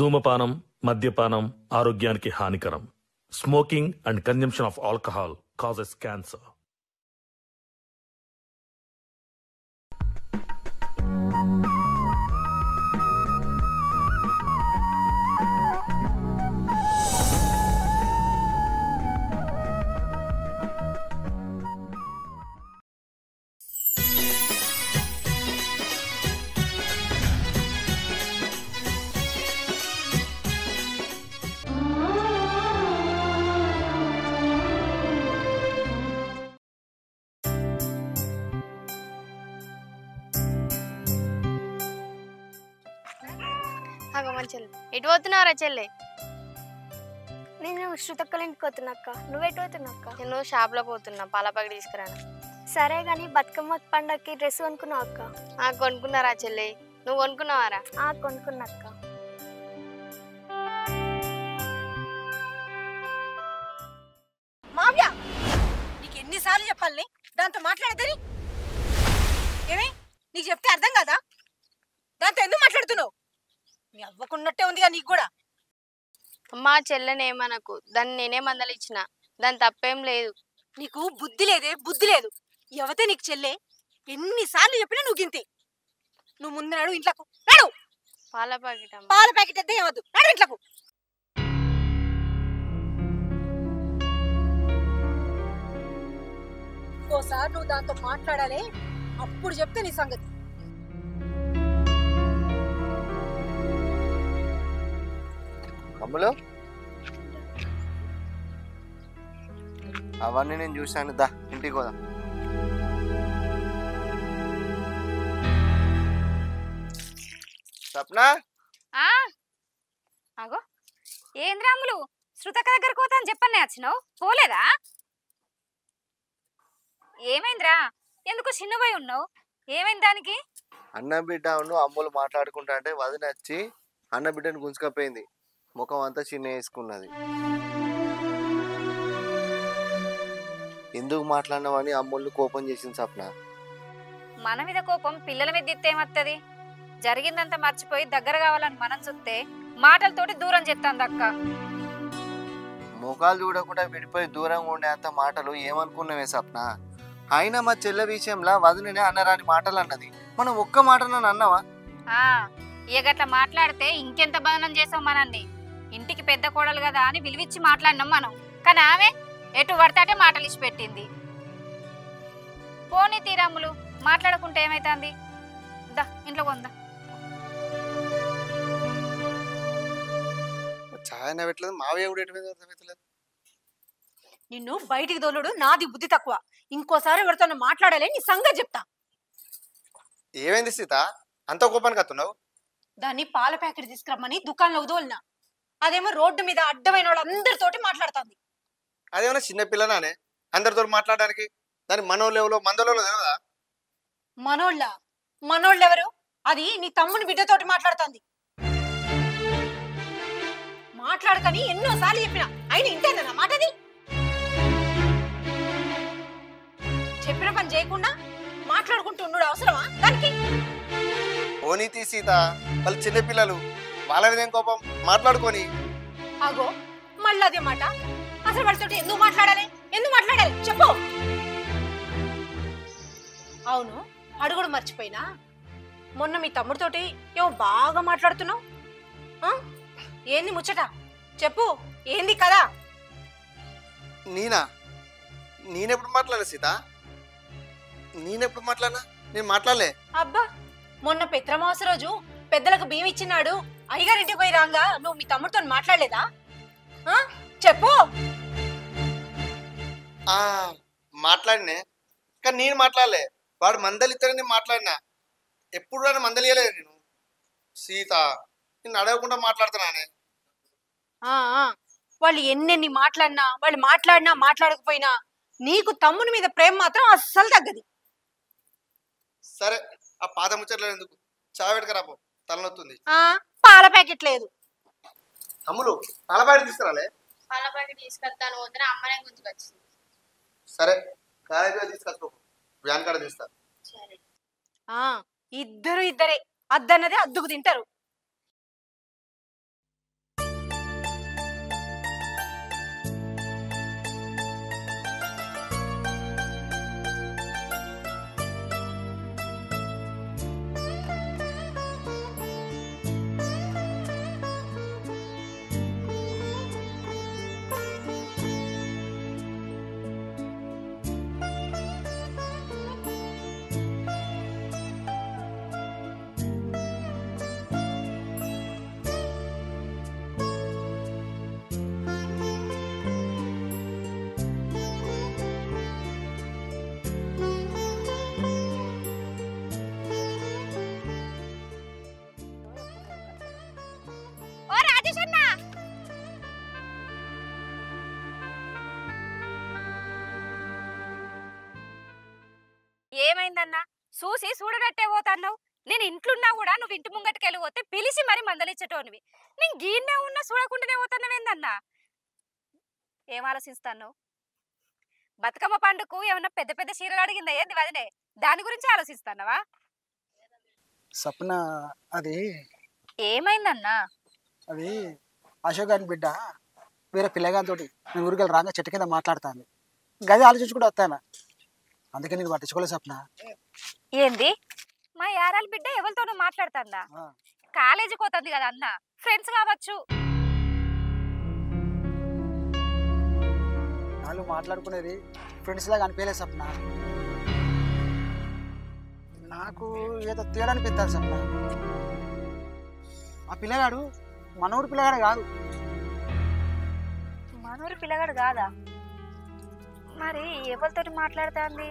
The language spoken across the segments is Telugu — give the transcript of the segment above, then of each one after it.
ధూమపానం, మద్యపానం ఆరోగ్యానికి హానికరం. Smoking and consumption of alcohol causes cancer. ఎటు పోతున్నారా చెల్లె? నేను శృతక్కల ఇంటికి పోతున్నా అక్క. నువ్వెటు పోతున్నా అక్క? నేను షాప్లో పోతున్నా, పాల ప్యాకెట్ తీసుకురాను. సరే కానీ బతుకమ్మ పండగకి డ్రెస్ కొనుక్కున్నావు అక్క? కొనుక్కున్నారా చెల్లె? నువ్వు కొనుక్కున్నావారా? కొనుక్కున్నా అక్క. మావ్య, నీకు ఎన్నిసార్లు చెప్పాలి దాంతో మాట్లాడేదని? ఏమే నీకు చెప్తే అర్థం కదా? దాంతో ఎందుకు మాట్లాడుతున్నావు? నీ అవ్వకున్నట్టే ఉందిగా నీకు కూడా. అమ్మా చెల్లెని ఏమనకు, దాన్ని నేనే మందలు ఇచ్చిన, దాని తప్పేం లేదు. నీకు బుద్ధి లేదే, బుద్ధి లేదు. ఎవతే నీకు చెల్లె? ఎన్నిసార్లు చెప్పినా నువ్వు గింతే. నువ్వు ముందు నడు ఇంట్లోకు, నడు. పాల ప్యాకెట్ పాల ప్యాకెట్ అయితే ఏమద్దు, నడు ఇంట్లోకు. ఓసారి నువ్వు దాంతో మాట్లాడాలి, అప్పుడు చెప్తే నీ సంగతి. అమ్ములు, అవన్నీ నేను చూశాను. దా ఇంటికి పోదాం. సప్నా, అగో ఏంద్రాములు, శృతక్క దగ్గరకు పోతా అని చెప్పనే వచ్చినావు, పోలేదా? ఏమైందిరా, ఎందుకు చిన్నపోయి ఉన్నావు? ఏమైంది దానికి? అన్న బిడ్డ అమ్ములు మాట్లాడుకుంటా అంటే వదిన వచ్చి అన్న బిడ్డను గుంజుకపోయింది. ముఖం అంతా చిన్న వేసుకున్నది. ఎందుకు మాట్లాడినావని అమ్ముళ్ళు కోపం చేసింది సప్న. మన మీద కోపం పిల్లల మీద దిత్తేమత్తది? జరిగిందంతా మర్చిపోయి దగ్గర కావాలని మనం చూస్తే మాటలతోటి దూరం చెప్తాంది అక్క. ముఖాలు చూడకుండా విడిపోయి దూరంగా ఉండే అంత మాటలు ఏమనుకున్నావే సప్న? అయినా మా చెల్లె విషయంలో వదిననే అన్నరాని మాటలు అన్నది. మనం ఒక్క మాట నన్ను అన్నావా? గట్లా మాట్లాడితే ఇంకెంత బదనం చేసావు మనల్ని. ఇంటికి పెద్ద కోడలు కదా అని విలువిచ్చి మాట్లాడినాం మనం, కానీ ఆమె ఎటు పడతాటే మాటలు ఇచ్చి పెట్టింది. పోనీ తీరాములు, మాట్లాడుకుంటే ఏమైతుంది? దా ఇంట్లో కొందా. ఛాయన పెట్టలేదు, మావయ్య కూడా అర్థమవుతలేదు. నిన్ను బయటికి దోలుడు నాది బుద్ధి తక్కువ. ఇంకోసారి ఎవరితో మాట్లాడాలి, నీ సంగతి చెప్తా. ఏమైంది సీత, అంత కోపానికి వస్తున్నావు? దాన్ని పాల ప్యాకెట్ తీసుకురమ్మని దుకాణంలో వదోలినా, అదేమో రోడ్డు మీద అడ్డమైన వాళ్ళందరితోటి మాట్లాడుతుంది. అదేమన్నా చిన్న పిల్లనానే అందరితో మాట్లాడడానికి? దాని మనోళ్ళెవలో మందలో తెలియదా? మనోళ్ళెవరు? అది నీ తమ్ముని బిడ్డతోటి మాట్లాడుతుంది. మాట్లాడకని ఎన్నోసార్లు చెప్పినా అయినా ఇంటేనా మాటది? చెప్పిన పని చేయకుండా మాట్లాడుకుంటూ ఉండు అవసరమా దానికి? ఓనీతి సీత, వాళ్ళు చిన్నపిల్లలు, వాళ్ళ మీద ఏం కోపం? మాట్లాడుకొని. అగో మళ్ళీ అదే మాట. అసలు వాడితోటి ఎందుకు మాట్లాడాలి చెప్పు. అవును, అడుగుడు మర్చిపోయినా, మొన్న మీ తమ్ముడితోటి ఏమో బాగా మాట్లాడుతున్నావు. ఏంది ముచ్చట చెప్పు, ఏంది కదా? నేనెప్పుడు మాట్లాడలే సీత, నేనెప్పుడు మాట్లాడినా? నేను మాట్లాడలే. అబ్బా, మొన్న పెత్రమాస రోజు పెద్దలకు బియ్యం ఇచ్చినాడు, అయ్యగారింటికి పోయి రాంగా నువ్వు మీ తమ్ముడితో మాట్లాడలేదా? చెప్పు. మాట్లాడినే, కానీ నేను మాట్లాడలే. వాడు మందలు ఇస్తారని మాట్లాడినా. ఎప్పుడు వాడు మందలు ఇవ్వలేదు నేను. సీత, నిన్ను అడగకుండా మాట్లాడుతున్నానే. వాళ్ళు ఎన్నెన్ని మాట్లాడినా, వాళ్ళు మాట్లాడినా మాట్లాడకపోయినా నీకు తమ్ముని మీద ప్రేమ మాత్రం అస్సలు తగ్గది. సరే, ఆ పాత ముచ్చట్లేదు ఎందుకు, చాయ్ పెట్టుకురాపో, తలనొత్తుంది. పాల ప్యాకెట్ లేదు. అమ్ములు, పాల ప్యాకెట్ తీసుకురాలే? పాల ప్యాకెట్ తీసుకొస్తాను, వద్దున అమ్మనే గుంజుకొచ్చింది. సరే, కాలేజీలో తీసుకొచ్చుకో, వ్యాన్ కాడ తీస్తా. ఇద్దరే అద్దన్నదే అద్దుకు తింటారు. ఏమైందన్నా చూసి చూడనట్టే పోతాన్నావు. నేను ఇంట్లున్నా కూడా నువ్వు ఇంటి ముంగటికి వెళ్ళి పోతే పిలిచి మరి మందలిచ్చేటోనివి. నేను గీన్నే ఉన్నా చూడకుండానే పోతాన్నావేందన్నా? ఏం ఆలోచిస్తాను? బతుకమ్మ పండుగకు ఏమన్నా పెద్ద పెద్ద చీరలు అడిగిందా ఏంది వదినే? దాని గురించి ఆలోచిస్తానవా? సప్న అది ఏమైందన్నా? అది అశోక్ గారి బిడ్డ వేరే పిల్లగానితో నేను ఊరికి రాగా చెట్టు కింద మాట్లాడుతాను. గది ఆలోచించుకుంటూ వస్తాను. అందుకే నేను పట్టించుకోలేదు సప్న. ఏంది మా యారాల బిడ్డ ఎవరితోనో మాట్లాడుతుందా? కాలేజీకి పోతుంది కదా అన్న, ఫ్రెండ్స్ కావచ్చు. వాళ్ళు మాట్లాడుకునేది ఫ్రెండ్స్ లాగా అనిపించలేదు సప్న. నాకు ఏదో తేడా అనిపిస్తుంది సప్న. ఆ పిల్లగాడు మనూరు పిల్లగాడు కాదు. మనూరు పిల్లగాడు కాదా? మరి ఎవరితోటి మాట్లాడుతుంది?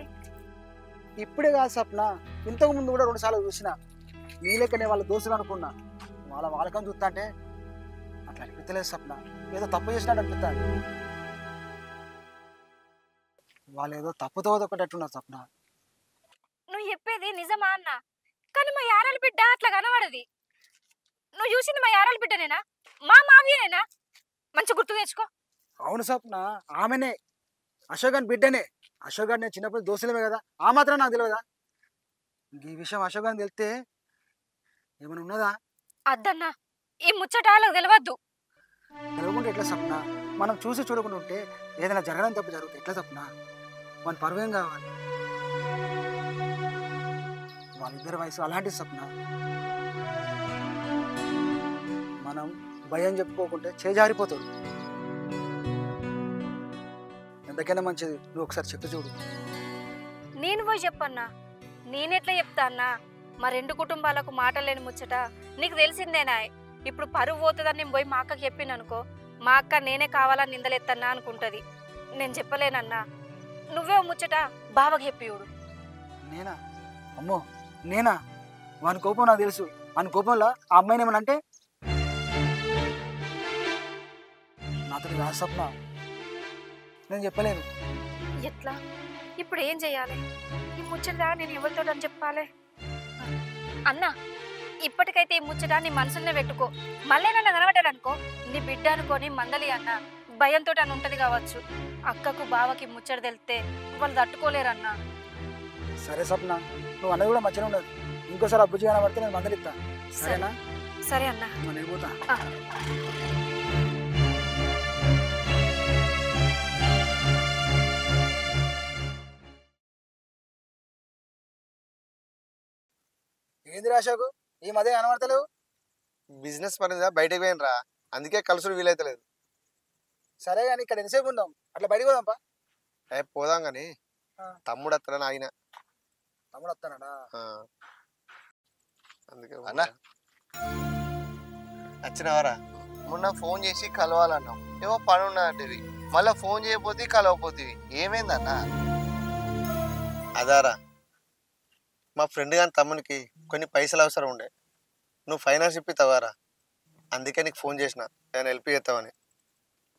ఇప్పుడే కాదు సప్న, ఇంతకు ముందు కూడా 2 సార్లు చూసిన. నీ లెక్కనే వాళ్ళ దోస్తులు అనుకున్నా. వాళ్ళకని చూస్తా అంటే అట్లా అనిపించలేదు సప్న. ఏదో తప్పు చేసినట్టు అనిపిస్తాను. వాళ్ళు ఏదో తప్పుతో ఒకటట్టున్నారు సప్న. నువ్వు చెప్పేది నిజమా అన్న? కానీ మా యారాల బిడ్డ అట్లా కనబడది. నువ్వు చూసింది మా యారాల బిడ్డనేనా? మా మావియేనా? మంచి గుర్తు తెచ్చుకో. అవును సప్న, ఆమెనే అశోక్ గారి బిడ్డనే. అశోక్ గారు నేను చిన్నప్పుడు దోస్తులమే కదా, ఆ మాత్రం నాకు తెలియదా? ఈ విషయం అశోక్ గారిని తెలిస్తే ఏమైనా ఉన్నదా? అద్దన్నా, ఈ ముచ్చట వాళ్ళకి తెలియవద్దు. తెలియకుండా ఎట్లా సప్న? మనం చూసి చూడకుండా ఉంటే ఏదైనా జరగడం తప్పు జరుగుతుంది ఎట్లా సప్న? మన పరువేం కావాలి? వాళ్ళిద్దరి వయసు అలాంటి సప్న. మనం భయం చెప్పుకోకుంటే చేజారిపోతాడు. ఎంతకైనా మంచిది నువ్వు ఒకసారి చెప్పి చూడు. నేను పోయి చెప్పన్నా? నేనెట్లా చెప్తా అన్నా? మా 2 కుటుంబాలకు మాటలేని ముచ్చట నీకు తెలిసిందేనా? ఇప్పుడు పరువు పోతుందని నేను పోయి మా అక్కకి చెప్పిననుకో, మా అక్క నేనే కావాలని నిందలెత్తన్నా అనుకుంటది. నేను చెప్పలేనన్నా. నువ్వే ముచ్చట బావకి చెప్పి చూడు. నేనా? అమ్మో నేనా? వాని కోపం నాకు తెలుసు. వాని కోపంలో ఆ అమ్మాయిని ఏమన్నా అంటే నాతో కాదు సప్న, నేను చెప్పలేను. ఎట్లా? ఇప్పుడు ఏం చెయ్యాలి? ఈ ముచ్చట నేను ఎవరితో అని చెప్పాలి? అన్నా, ఇప్పటికైతే ఈ ముచ్చట నీ మనసులోనే పెట్టుకో. మళ్ళీ నన్ను కనబడ్డాడనుకో, నీ బిడ్డ అనుకోని మందలి అన్న భయంతో అని ఉంటది కావచ్చు. అక్కకు బావకి ముచ్చట తెలిస్తే వాళ్ళు తట్టుకోలేరన్నా. సరే సప్న, నువ్వు అన్నది కూడా మంచిగా ఉండదు. ఇంకోసారి అబ్బుజీ కనబడితే నేను మందలిస్తా. సరేనా? సరే అన్నా. నేను పోతా. ఏంది రాశాకు ఈ మధ్య కనబడతలేవు? బిజినెస్ పని మీద బయటకు పోయినరా, అందుకే కలుసుడు వీలైతలేదు. సరే కానీ ఇక్కడ ఎంతసేపు ఉందాం? అట్లా బయటకు పోదాంపా. పోదాం కానీ తమ్ముడు అత్తలని ఆగిన. తమ్ముడు వస్తానా? అందుకే అన్నా వచ్చినవారా? మొన్న ఫోన్ చేసి కలవాలన్నాం, ఏమో పని ఉన్నది. మళ్ళీ ఫోన్ చేయకపోతే కలవపోతుంది. ఏమైందన్నా? అదారా, మా ఫ్రెండ్ గాని తమ్మునికి కొన్ని పైసలు అవసరం ఉండే. నువ్వు ఫైనాన్స్ ఇప్పిస్తావారా? అందుకే నీకు ఫోన్ చేసిన, నేను హెల్ప్ చేస్తావని.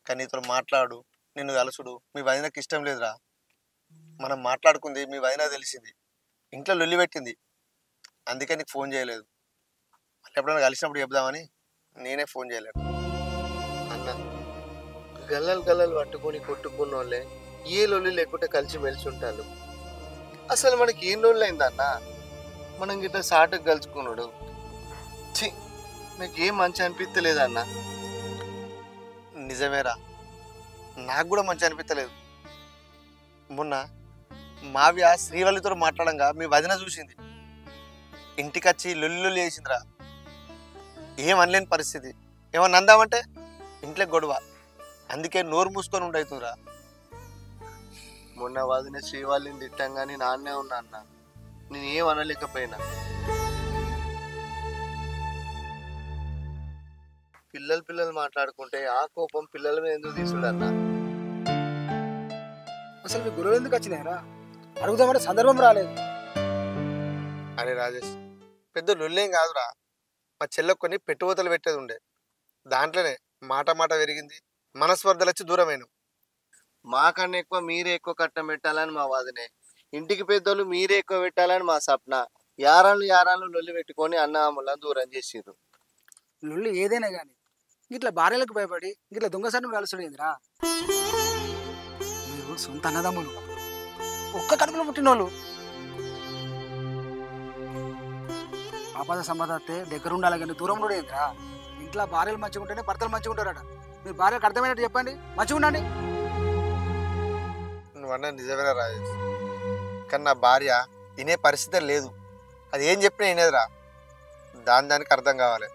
కానీ నీతో మాట్లాడు, నిన్ను కలుసుడు మీ వదినకి ఇష్టం లేదురా. మనం మాట్లాడుకుంది మీ వదిన తెలిసింది, ఇంట్లో లొల్లి పెట్టింది. అందుకే నీకు ఫోన్ చేయలేదు. మళ్ళీ ఎప్పుడైనా కలిసినప్పుడు చెప్దామని నేనే ఫోన్ చేయలేదు. అన్న, గల్లలు పట్టుకొని కొట్టుకున్న వాళ్ళే ఏ లొల్లి లేకుంటే కలిసి మెలిసి ఉంటాను. అసలు మనకి ఏం రోజులు అయిందన్న మనం గిట్లా సాటుకు కలుసుకున్నాడు? మీకు ఏం మంచి అనిపించలేదన్న? నిజమేరా, నాకు కూడా మంచి అనిపించలేదు. మొన్న మావ్య శ్రీవల్లితో మాట్లాడంగా మీ వదిన చూసింది, ఇంటికి వచ్చి లొల్లు వేసిందిరా. ఏం అనలేని పరిస్థితి. ఏమన్నా అందామంటే ఇంట్లో గొడవ. అందుకే నోరు మూసుకొని ఉండవుతుందిరా. మొన్న వదిన శ్రీవాళ్ళని తిట్టంగానే నాన్నే ఉన్నా అన్న, నేను ఏం అనలేకపోయినా. పిల్లలు మాట్లాడుకుంటే ఆ కోపం పిల్లల మీద ఎందుకు తీసుడన్నా? అసలు మీ గురువు ఎందుకు వచ్చినాయరా? అడుగుదామంటే సందర్భం రాలేదు. అరే రాజేష్, పెద్ద లొల్లేం కాదురా. మా చెల్లె కొన్ని పెట్టుబోతలు పెట్టేది ఉండే, దాంట్లోనే మాట పెరిగింది, మనస్పర్ధలు వచ్చి దూరమైన. మాకన్నా ఎక్కువ మీరే ఎక్కువ కట్టం పెట్టాలని మా వాదనే. ఇంటికి పెద్దోళ్ళు మీరే ఎక్కువ పెట్టాలని మా సప్న. యారాలు లొల్లి పెట్టుకొని అన్నదమ్ములను దూరం చేసిర్రు. లొల్లి ఏదైనా కానీ ఇట్లా భార్యలకు భయపడి ఇట్లా దొంగసాన్ని కలుసుడేందిరా? మీరు సొంత అన్నదమ్ములు, ఒక్క కడుపులో పుట్టినోళ్ళు. ఆపద సంపదతే దగ్గర ఉండాలి కానీ దూరం ఉండేందిరా? ఇంట్లో భార్యలు మంచిగా ఉంటేనే భర్తలు మంచిగా ఉంటారట. మీరు భార్యకు అర్థమైనట్టు చెప్పండి, మంచిగా ఉండండి. నువ్వన్నా నిజమేనా రాజేష్? కానీ నా భార్య వినే పరిస్థితి లేదు. అది ఏం చెప్పినా వినేదిరా. దానికి అర్థం కావాలి.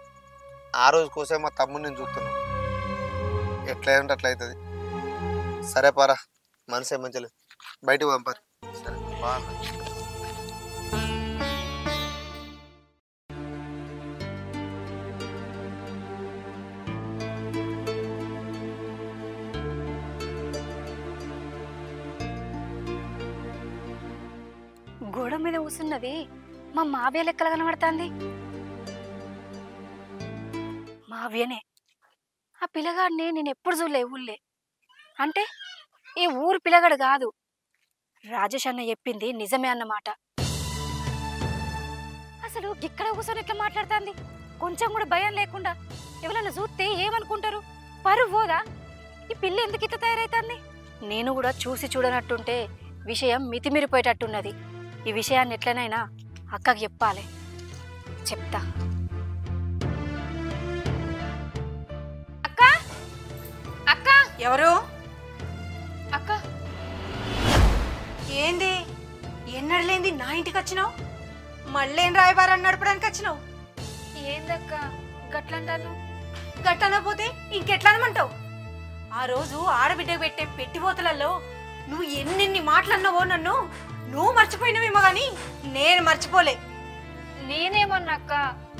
ఆ రోజు కోసం మా తమ్ముడిని నేను చూస్తున్నాను. ఎట్లా ఉంటే అట్లా అవుతుంది. సరే పారా, మనసే మంచిలేదు, బయటకు పంపారు. సరే బాగా గోడ మీద కూసున్నది మా మావ్య లెక్కలు కనబడుతుంది. మావ్యనే. ఆ పిల్లగాడిని నేను ఎప్పుడు చూడలే ఊళ్ళే. అంటే ఈ ఊరు పిల్లగాడు కాదు. రాజేష్ అన్న చెప్పింది నిజమే అన్నమాట. అసలు ఇక్కడ కూర్చొని ఎట్లా మాట్లాడుతుంది? కొంచెం కూడా భయం లేకుండా. ఎవరైనా చూస్తే ఏమనుకుంటారు? పరువు పోదా? ఈ పిల్ల ఎందుకు ఇట్లా తయారైతుంది? నేను కూడా చూసి చూడనట్టుంటే విషయం మితిమీరిపోయేటట్టున్నది. ఈ విషయాన్ని ఎట్లనైనా అక్కకి చెప్పాలి. చెప్తా. అక్క అక్క. ఎవరు? అక్క. ఏంది ఎన్నడలేంది నా ఇంటికి వచ్చినావు? మళ్ళేం రాయబారాన్ని నడపడానికి వచ్చినావు? ఏందక్క గట్లంటాను? గట్టనపోతే ఇంకెట్లా అనమంటావు? ఆ రోజు ఆడబిడ్డకు పెట్టే పెట్టిపోతలలో నువ్వు ఎన్నెన్ని మాటలన్నావో నన్ను నువ్వు మర్చిపోయినవేమో గాని నేను మర్చిపోలే. నేనేమన్నాక్క,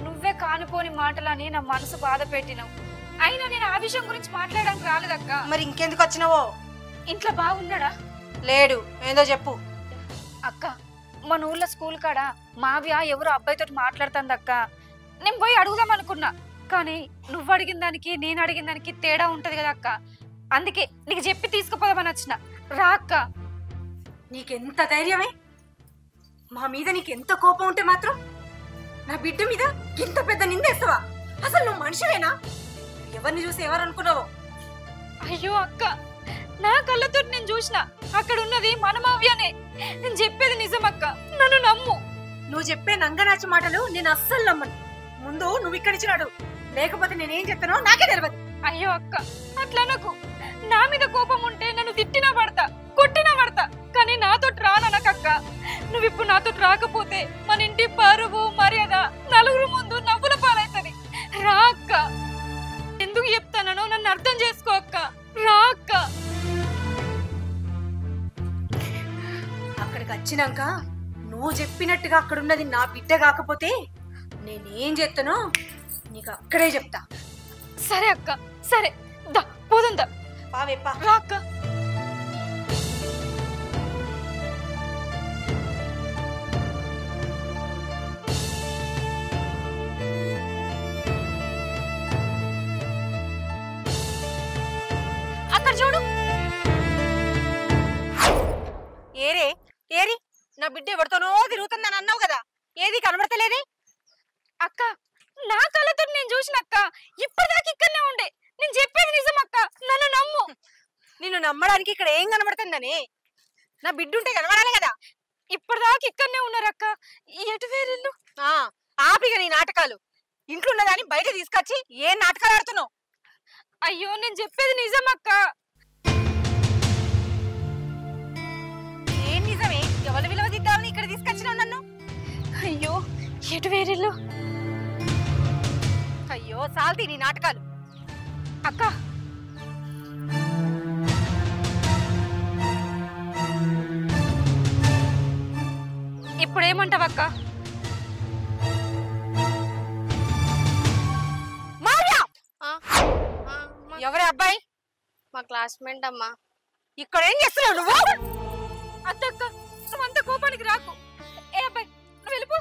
నువ్వే కానుపోని మాటలని నా మనసు బాధ పెట్టినావు. అయినా నేను ఆ విషయం గురించి మాట్లాడడానికి రాలేదక్క. మరి ఇంకెందుకు వచ్చినావో? ఇంట్లో బాగున్నాడా? లేడు. ఏందో చెప్పు. అక్క, మన ఊర్లో స్కూల్ కాడ మావ్య ఎవరో అబ్బాయితో మాట్లాడుతుంది అక్క. నేను పోయి అడుగుదాం అనుకున్నా, కానీ నువ్వు అడిగిన దానికి నేను అడిగిన దానికి తేడా ఉంటది కదా అక్క. అందుకే నీకు చెప్పి తీసుకుపోదామని వచ్చిన. రా అక్క. నీకెంత ధైర్యమే? మా మీద నీకెంత కోపం ఉంటే మాత్రం నా బిడ్డ మీద ఇంత పెద్ద నిందేస్తావా? అసలు నువ్వు మనిషివేనా? ఎవరిని చూసి ఎవరు అనుకున్నావో? అయ్యో అక్క, నా కళ్ళతో నేను చూసిన. అక్కడ ఉన్నది మన మావ్యనే. నేను చెప్పేది నిజం అక్క, నన్ను నమ్ము. నువ్వు చెప్పే నంగనాచి మాటలు నేను అస్సలు నమ్మను. ముందు నువ్వు ఇక్కడి నుంచి నడు, లేకపోతే నేనేం చెప్తానో నాకే తెలియదు. అయ్యో అక్క, అట్లా నాకు నా మీద కోపం ఉంటే నన్ను తిట్టినా పడతా, కొట్టినా పడతా, కానీ నాతో రాననకక్క. నువ్వు ఇప్పుడు నాతో రాకపోతే మన ఇంటి పరువు మర్యాద నలుగురు ముందు నవ్వుల పాలైతది. రా అక్క. ఎందుకు చెప్తానో నన్ను అర్థం చేసుకో అక్క. రా అక్క. అక్కడికి వచ్చినాక నువ్వు చెప్పినట్టుగా అక్కడున్నది నా బిడ్డ కాకపోతే నేనేం చెప్తానో నీకు అక్కడే చెప్తా. సరే అక్క, సరే దా పోదా. పావేపా. రా అక్క. అక్కడ చూడు. ఏరే ఏరి, నా బిడ్డ ఎవరితోనో తిరుగుతుందని అన్నావు కదా, ఏది కనబడతలేదే? అక్క, నా కళ్ళతో నేను చూసిన అక్క. ఇప్పటిదాకా ఇక్కడనే ఉండే. నేను చెప్పేది నిజం అక్క, నన్ను నమ్ము. నిన్ను నమ్మడానికి ఇక్కడ ఏం కనబడుతుందని? నా బిడ్డ ఉంటే కనబడాలి కదా. ఇప్పటిదాకా ఇక్కడనే ఉన్నారు అక్క. ఎటు వేరిల్లు? ఆపిగా నీ నాటకాలు. ఇంట్లో ఉన్నదాన్ని బయట తీసుకొచ్చి ఏం నాటకాలు ఆడుతున్నావు? అయ్యో, నేను చెప్పేది నిజం అక్క. ఏం నిజమే? ఎవరి విలువ దిద్దామని ఇక్కడ తీసుకొచ్చినావు నన్ను? అయ్యో, ఎటు వేరిల్లు? అయ్యో సాల్తీ నీ నాటకాలు. అక్క, ఇప్పుడు ఏమంటావక్క? ఎవరే అబ్బాయి? మా క్లాస్మేట్ అమ్మా. ఇక్కడ ఏం చేస్తున్నావు నువ్వు? అత్తక్క, నువ్వంత కోపానికి రాకు. ఏ అబ్బాయి, నువ్వు వెళ్ళిపో.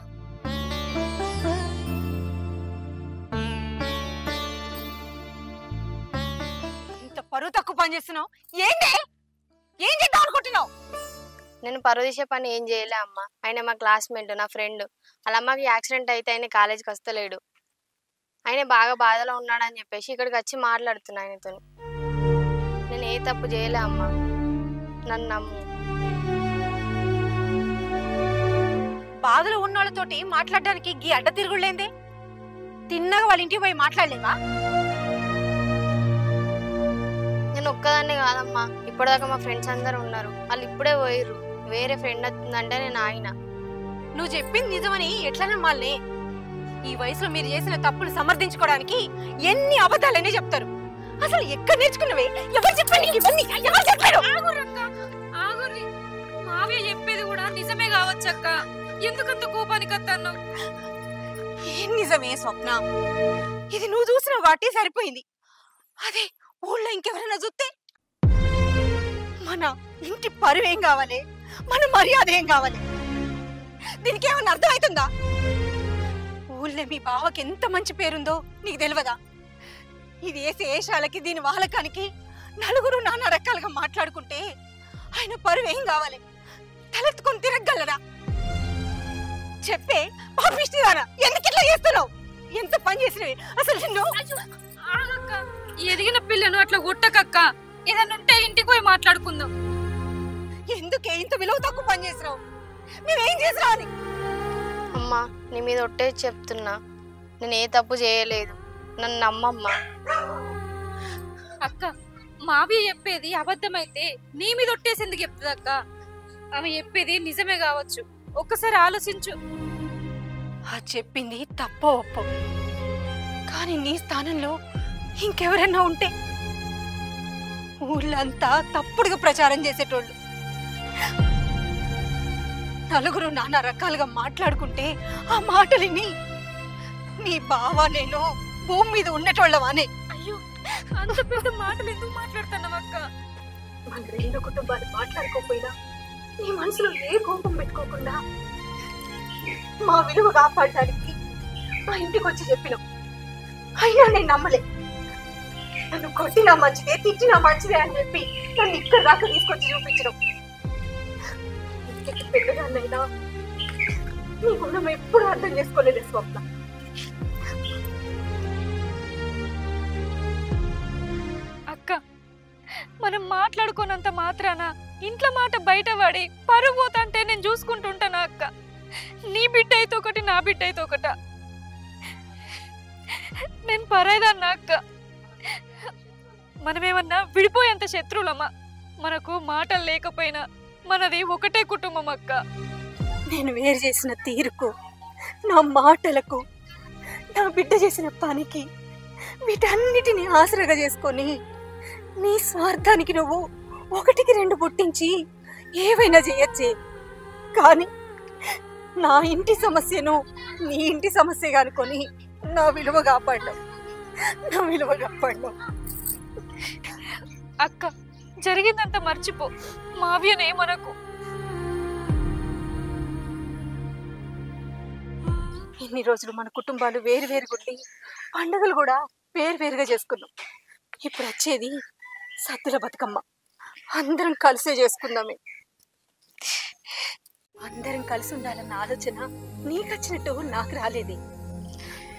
ఇంత పరువు తక్కువ పని చేస్తున్నావు. ఏంటి? ఏం చేద్దాం అనుకుంటున్నావు? నేను పరువు తీసే పని ఏం చేయలే అమ్మ. ఆయన మా క్లాస్మేట్, నా ఫ్రెండ్. వాళ్ళ అమ్మకి యాక్సిడెంట్ అయితే ఆయన కాలేజీకి వస్తలేడు. ఆయన బాగా బాధలో ఉన్నాడని చెప్పేసి ఇక్కడికి వచ్చి మాట్లాడుతున్నా ఆయనతో. నేను ఏ తప్పు చేయలే అమ్మ, నన్ను నమ్ము. బాధలో ఉన్న వాళ్ళతోటి మాట్లాడడానికి గీ అడ్డ తిరుగులేందే? తిన్నగా వాళ్ళ ఇంటికి పోయి మాట్లాడలేవా? నేను ఒక్కదాన్నే కాదమ్మా, ఇప్పటిదాకా మా ఫ్రెండ్స్ అందరూ ఉన్నారు. వాళ్ళు ఇప్పుడే పోయిర్రు. వేరే ఫ్రెండ్ వస్తుందంటే నేను ఆయన. నువ్వు చెప్పింది నిజమని ఎట్లా నమ్మాలే? ఈ వయసులో మీరు చేసిన తప్పులు సమర్థించుకోవడానికి ఎన్ని అబద్ధాలనే చెప్తారు. అసలు ఎక్కడ నేర్చుకున్నవే? ఎవరు చెప్పారు నీకు ఇవన్నీ? ఎవరు చెప్పారు? మావయ్య చెప్పేది కూడా నిజమే కావచ్చక్క. ఎందుకంత కోపానికి వస్తాను? ఏం నిజమే స్వప్న? ఇది నువ్వు చూసిన వాటి సరిపోయింది. అదే ఊళ్ళో ఇంకెవరైనా చూస్తే మన ఇంటి పరువు ఏం కావాలి, మన మర్యాద ఏం కావాలి? దీనికి ఏమన్నా అర్థం అవుతుందా? ఊళ్ళో మీ బావకి ఎంత మంచి పేరుందో నీకు తెలియదా? ఇది వేసే ఏషాలకి దీని వాలకానికి నలుగురు నానా రకాలుగా మాట్లాడుకుంటే ఆయన పరువు ఏం కావాలి? తలెత్తుకొని తిరగలరా? చెప్పే పాపిష్టిదానా, ఎందుకు ఇట్లా చేస్తున్నావు? ఎంత పని చేసినవి అసలు నిన్ను? ఎదిగిన పిల్లను అట్లా కొట్టకక్క. ఏదన్నా ఉంటే ఇంటికి పోయి మాట్లాడుకుందాం. ఎందుకే ఇంత విలువ తక్కువ పని చేసినావు? మేమేం చేసినా అని? అమ్మా, నీ మీద ఒట్టే చెప్తున్నా, నేను ఏ తప్పు చేయలేదు. నన్ను నమ్మమ్మా. అక్క, మావి చెప్పేది అబద్ధమైతే నీ మీద ఒట్టేసేందుకు చెప్తుంది అక్క. ఆమె చెప్పేది నిజమే కావచ్చు. ఒక్కసారి ఆలోచించు. చెప్పింది తప్పో ఒప్పో, కానీ నీ స్థానంలో ఇంకెవరైనా ఉంటే ఊళ్ళంతా తప్పుడుగా ప్రచారం చేసేటోళ్ళు. నలుగురు నానా రకాలుగా మాట్లాడుకుంటే ఆ మాటలిని నీ బావ నేను భూమి మీద ఉండేటోళ్ళవానే. అయ్యో, అంత పెద్ద మాటలు ఎందుకు మాట్లాడుతున్నావు అక్క? మన రెండు కుటుంబాలు మాట్లాడుకోపోయినా నీ మనసులో ఏ కోపం పెట్టుకోకుండా మా విలువ కాపాడడానికి మా ఇంటికి వచ్చి చెప్పినాం. అయినా నేను నమ్మలే. నన్ను కొట్టినా మంచిదే, తిట్టినా మంచిదే అని చెప్పి నన్ను ఇక్కడ దాకా తీసుకొచ్చి చూపించడం. ఇంటికి పెద్దదాన్నైనా నీ గుణం ఎప్పుడు అర్థం చేసుకోలేదు స్వప్న. అక్క, మనం మాట్లాడుకోనంత మాత్రాన ఇంట్లో మాట బయట పడి పరువు పోతంటే నేను చూసుకుంటుంటానా అక్క? నీ బిడ్డ అయితే ఒకటి, నా బిడ్డ అయితే ఒకట. నేను పరాయిదన్నా అక్క. మనమేమన్నా విడిపోయేంత శత్రువులమ్మా? మనకు మాటలు లేకపోయినా మనది ఒకటే కుటుంబం అక్క. నేను వేరు చేసిన తీరుకు, నా మాటలకు, నా బిడ్డ చేసిన పనికి, వీటన్నిటిని ఆసరగా చేసుకొని నీ స్వార్థానికి నువ్వు ఒకటికి రెండు పుట్టించి ఏవైనా చేయొచ్చే. కానీ నా ఇంటి సమస్యను నీ ఇంటి సమస్యగా అనుకొని నా విలువ కాపాడడం, నా విలువ కాపాడడం. అక్క, జరిగిందంతా మర్చిపో. మావ్యనే మనకు. ఇన్ని రోజులు మన కుటుంబాలు వేరు వేరుగుండి పండుగలు కూడా వేరువేరుగా చేసుకున్నాం. ఇప్పుడు వచ్చేది సద్దుల బతుకమ్మ. అందరం కలిసే చేసుకుందామే. అందరం కలిసి ఉండాలన్న ఆలోచన నీకు వచ్చినట్టు నాకు రాలేదే.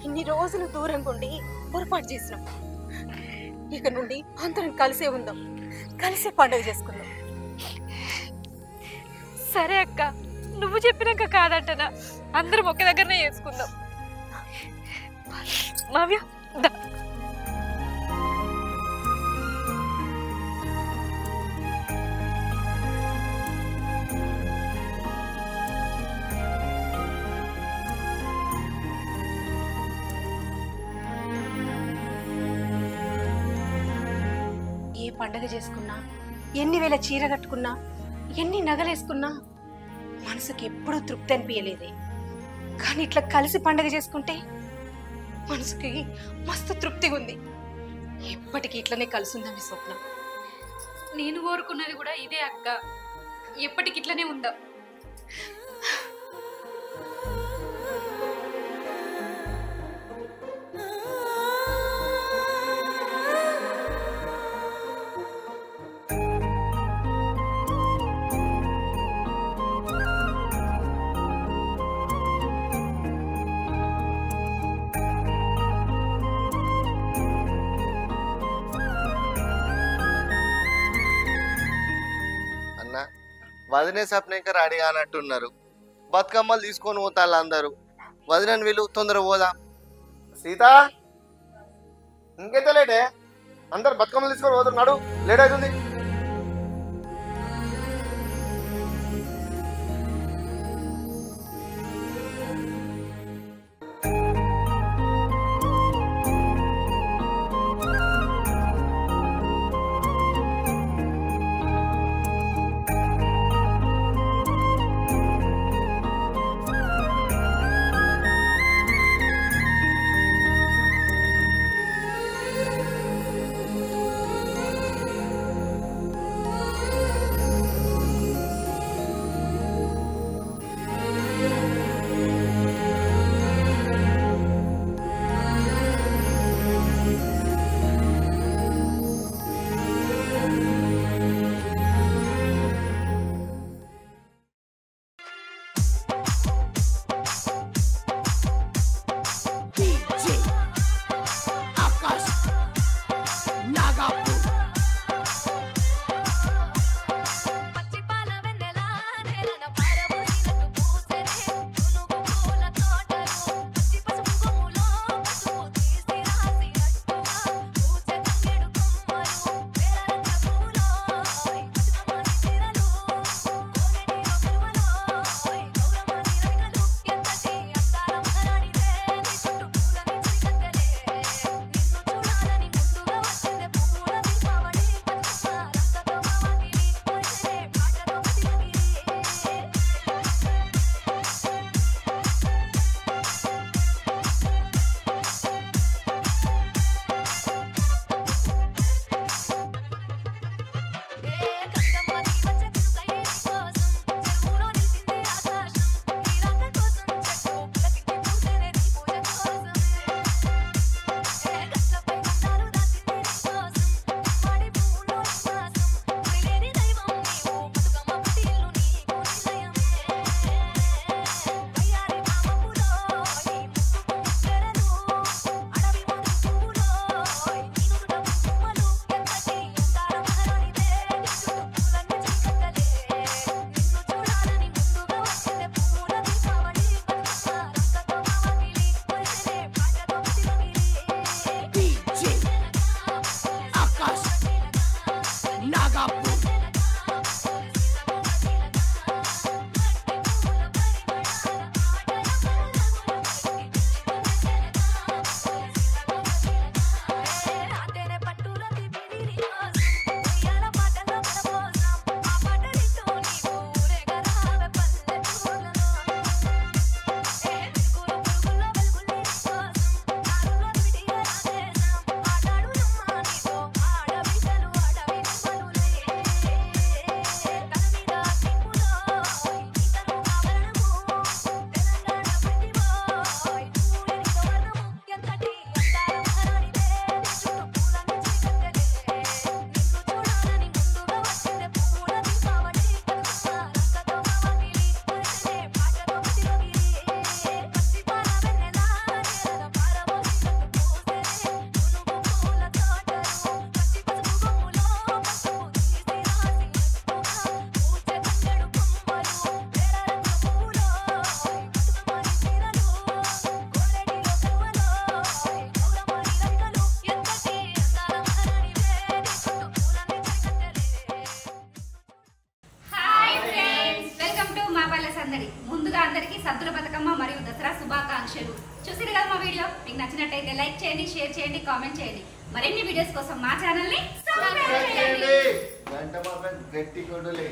ఇన్ని రోజులు దూరంగా ఉండి పొరపాటు చేసినాం. ఇక నుండి అందరం కలిసే ఉందాం, కలిసే పండుగ చేసుకుందాం. సరే అక్క, నువ్వు చెప్పినాక కాదంటనా? అందరం ఒకే దగ్గరనే చేసుకుందాం. మావ్య, దా. ఏ పండగ చేసుకున్నా, ఎన్ని వేల చీర కట్టుకున్నా, ఎన్ని నగలేసుకున్నా మనసుకి ఎప్పుడూ తృప్తి అనిపించలేదే. కానీ ఇట్లా కలిసి పండగ చేసుకుంటే మనసుకి మస్తు తృప్తిగా ఉంది. ఎప్పటికీ ఇట్లనే కలిసి ఉందని స్వప్న. నేను కోరుకున్నది కూడా ఇదే అక్క. ఎప్పటికి ఇట్లనే ఉందా? వదినే సప్న ఇంకా రెడీ అన్నట్టున్నారు. బతుకమ్మలు తీసుకొని పోతాళ్ళు అందరూ. వదినని వీళ్ళు తొందర పోదా. సీత ఇంకైతే లేటే, అందరు బతుకమ్మలు తీసుకొని పోతున్నాడు, లేట్ అవుతుంది. శుభాకాంక్షలు. చూసిరు కదా మా వీడియో, మీకు నచ్చినట్టయితే లైక్ చేయండి, షేర్ చేయండి, కామెంట్ చేయండి. మరిన్ని వీడియోస్ కోసం మా ఛానల్ ని సబ్స్క్రైబ్ చేయండి. గంట మాత్రం గట్టి కొడులే.